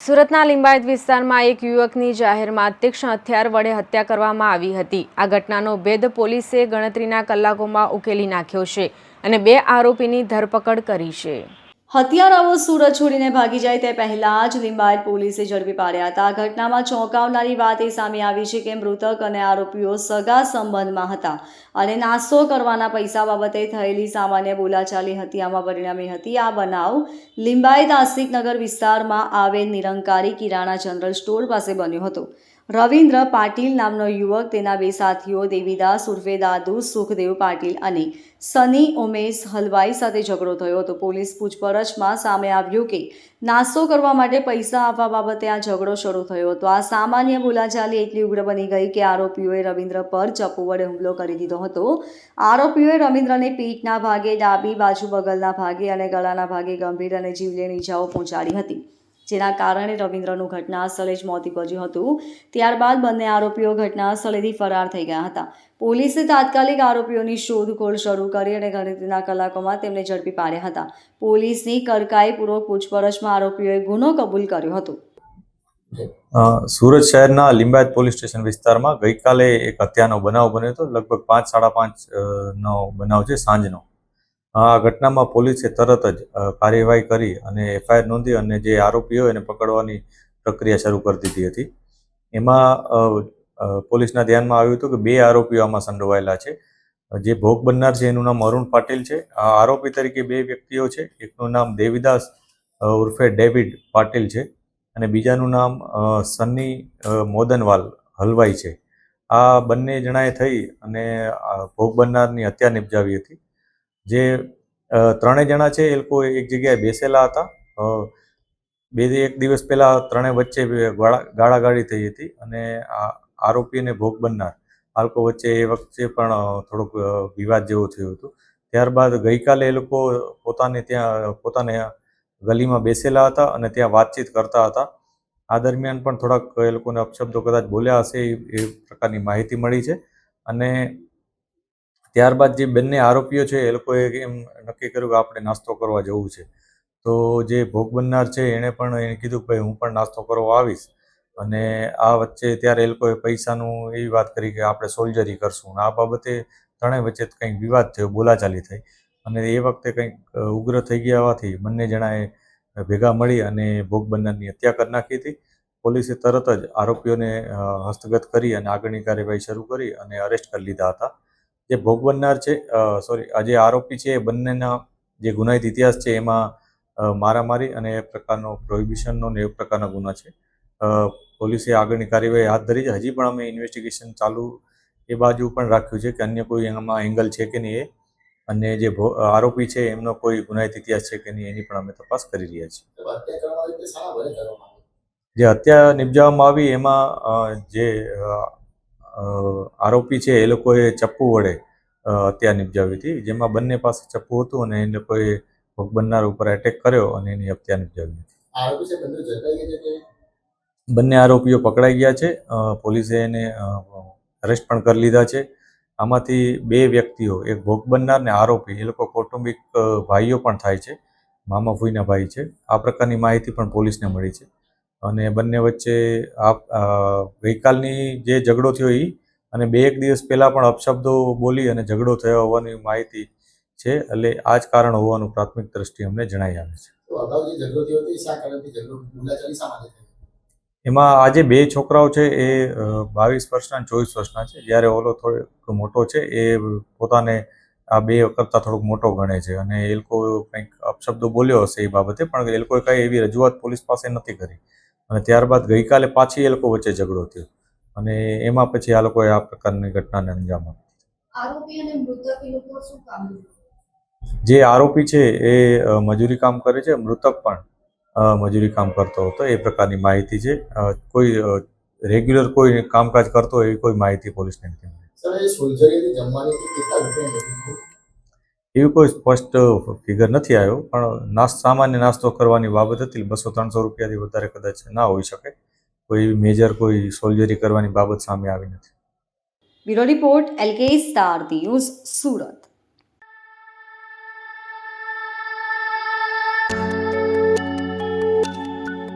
સુરતના લિંબાયત વિસ્તારમાં એક યુવકની જાહેરમાં તીક્ષ્ણ હથિયાર વડે હત્યા કરવામાં આવી હતી। આ ઘટનાનો ભેદ પોલીસે ગણતરીના કલાકોમાં ઉકેલી નાખ્યો છે અને 2 આરોપીની ધરપકડ કરી છે। હત્યારાઓ સુરત છોડીને ભાગી જાય તે પહેલા જ લિંબાયત પોલીસે ઝડપી પાડ્યા હતા। આ ઘટનામાં ચોંકાવનારી વાત એ સામે આવી છે કે મૃતક અને આરોપીઓ સગા સંબંધમાં હતા અને નાસ્તો કરવાના પૈસા બાબતે થયેલી સામાન્ય બોલાચાલી હત્યામાં પરિણમી હતી। આ બનાવ લિંબાયત આસ્તિકનગર વિસ્તારમાં આવેલ નિરંકારી કિરાણા જનરલ સ્ટોર પાસે બન્યો હતો। રવિન્દ્ર પાટીલ નામનો યુવક તેના 2 સાથીઓ દેવીદાસ ઉર્ફે દાદુ, સુખદેવ પાટીલ અને સની ઉમેશ હલવાઈ સાથે ઝઘડો થયો હતો। પોલીસ પૂછપરછમાં સામે આવ્યું કે નાસ્તો કરવા માટે પૈસા આપવા બાબતે આ ઝઘડો શરૂ થયો હતો। આ સામાન્ય બોલાચાલી એટલી ઉગ્ર બની ગઈ કે આરોપીઓએ રવિન્દ્ર પર ચપ્પુ વડે હુમલો કરી દીધો હતો। આરોપીઓએ રવિન્દ્રને પીઠના ભાગે, ડાબી બાજુ બગલના ભાગે અને ગળાના ભાગે ગંભીર અને જીવલેણ ઈજાઓ પહોંચાડી હતી, જેના કારણે રવિન્દ્રનું ઘટના સ્થળે જ મોત નીપજ્યું હતું। ત્યારબાદ બંને આરોપીઓ ઘટના સ્થળેથી ફરાર થઈ ગયા હતા। પોલીસે તાત્કાલિક આરોપીઓની શોધખોળ શરૂ કરી અને ગણતરીના કલાકોમાં તેમને ઝડપી પાડ્યા હતા। પોલીસની કડકાઈપૂર્વક પૂછપરછમાં આરોપીઓએ ગુનો કબૂલ કર્યો હતો। સુરત શહેરના લિંબાયત પોલીસ સ્ટેશન વિસ્તારમાં ગઈકાલે એક હત્યાનો બનાવ બન્યો હતો। લગભગ 5:30 નો બનાવ છે, સાંજનો। આ ઘટનામાં પોલીસે તરત જ કાર્યવાહી કરી અને એફઆઈઆર નોંધી અને જે આરોપીઓ એને પકડવાની પ્રક્રિયા શરૂ કરી દીધી હતી। એમાં પોલીસના ધ્યાનમાં આવ્યું હતું કે 2 આરોપીઓ આમાં સંડોવાયેલા છે। જે ભોગ બનનાર છે એનું નામ અરુણ પાટીલ છે। આ આરોપી તરીકે 2 વ્યક્તિઓ છે, એકનું નામ દેવીદાસ ઉર્ફે ડેવિડ પાટીલ છે અને બીજાનું નામ સની મોદનવાલ હલવાઈ છે। આ બંને જણાએ થઈ અને ભોગ બનનારની હત્યા નિપજાવી હતી। જે 3 જણા છે એ લોકો એક જગ્યાએ બેસેલા હતા। 1 દિવસ પહેલા 3 વચ્ચે ગાળાગાળી થઈ હતી અને આરોપી અને ભોગ બનનાર આ લોકો વચ્ચે એ વખતે પણ થોડુંક વિવાદ જેવું થયું હતું। ત્યારબાદ ગઈકાલે એ લોકો પોતાને ગલીમાં બેસેલા હતા અને ત્યાં વાતચીત કરતા હતા। આ દરમિયાન પણ થોડાક એ લોકોને અપશબ્દો કદાચ બોલ્યા હશે એ પ્રકારની માહિતી મળી છે અને ત્યારબાદ જે બંને આરોપીઓ છે એ લોકોએ એમ નક્કી કર્યું કે આપણે નાસ્તો કરવા જવું છે। તો જે ભોગ બનનાર છે એણે પણ એને કીધું કે ભાઈ હું પણ નાસ્તો કરવા આવીશ અને આ વચ્ચે ત્યારે એ લોકોએ પૈસાનું એવી વાત કરી કે આપણે સોલ્જરી કરશું। આ બાબતે ત્રણેય વચ્ચે કંઈક વિવાદ થયો, બોલાચાલી થઈ અને એ વખતે કંઈક ઉગ્ર થઈ ગયા હોવાથી બંને જણાએ ભેગા મળી અને ભોગ બનનારની હત્યા કરી નાખી હતી। પોલીસે તરત જ આરોપીઓને હસ્તગત કરી અને આગળની કાર્યવાહી શરૂ કરી અને અરેસ્ટ કરી લીધા હતા। જે ભોગ બનનાર છે જે આરોપી છે એ બંનેના જે ગુનાહિત ઇતિહાસ છે એમાં મારામારી અને એ પ્રકારનો પ્રોહિબિશનનો ને એ પ્રકારના ગુના છે। પોલીસે આગળની કાર્યવાહી હાથ ધરી છે। હજી પણ અમે ઇન્વેસ્ટિગેશન ચાલુ એ બાજુ પણ રાખ્યું છે કે અન્ય કોઈ એમાં એંગલ છે કે નહીં અને જે આરોપી છે એમનો કોઈ ગુનાહિત ઇતિહાસ છે કે નહીં એની પણ અમે તપાસ કરી રહ્યા છીએ। જે હત્યા નિપજાવવામાં આવી એમાં જે આરોપી છે એ લોકોએ ચપ્પુ વડે હત્યા નિપજાવી હતી, જેમાં બંને પાસે ચપ્પુ હતું અને એ લોકોએ ભોગ બનનાર ઉપર એટેક કર્યો અને એની હત્યા નિપજાવી હતી। બંને આરોપીઓ પકડાઈ ગયા છે। પોલીસે એને અરેસ્ટ પણ કરી લીધા છે। આમાંથી 2 વ્યક્તિઓ, એક ભોગ બનનાર ને આરોપી, એ લોકો કૌટુંબિક ભાઈઓ પણ થાય છે, મામા ફૂઈના ભાઈ છે। આ પ્રકારની માહિતી પણ પોલીસને મળી છે અને બંને વચ્ચે ગઈકાલની જે ઝઘડો થયો એ અને 2-1 દિવસ પહેલા પણ અપશબ્દો બોલી અને ઝઘડો થયો હોવાની માહિતી છે, એટલે આ જ કારણ હોવાનું પ્રાથમિક દ્રષ્ટિએ અમને જણાઈ આવે છે। એમાં આજે 2 છોકરાઓ છે એ 22 વર્ષના અને 24 વર્ષના છે, જ્યારે ઓલો થોડોક મોટો છે એ પોતાને આ 2 કરતાં થોડોક મોટો ગણે છે અને એ લોકો કંઈક અપશબ્દો બોલ્યો હશે એ બાબતે, પણ એ લોકોએ કંઈ એવી રજૂઆત પોલીસ પાસે નથી કરી અને ત્યારબાદ ગઈકાલે પાછી એ લોકો વચ્ચે ઝઘડો થયો અને એમાં પછી આ લોકોએ આ પ્રકારની ઘટનાને અંજામ આપ્યો। જે આરોપી છે એ મજૂરી કામ કરે છે, મૃતક પણ મજૂરી કામ કરતો હતો એ પ્રકારની માહિતી છે। કોઈ રેગ્યુલર કોઈ કામકાજ કરતો હોય એવી કોઈ માહિતી પોલીસને નથી એવી કોઈ સ્પષ્ટ ફિગર નથી આવ્યો, પણ સામાન્ય નાસ્તો કરવાની બાબત હતી। 200-300 રૂપિયાથી વધારે કદાચ ના હોઈ શકે। કોઈ મેજર કોઈ સોલ્જરી કરવાની બાબત સામે આવી નથી। Bureau report, LK star news, Surat.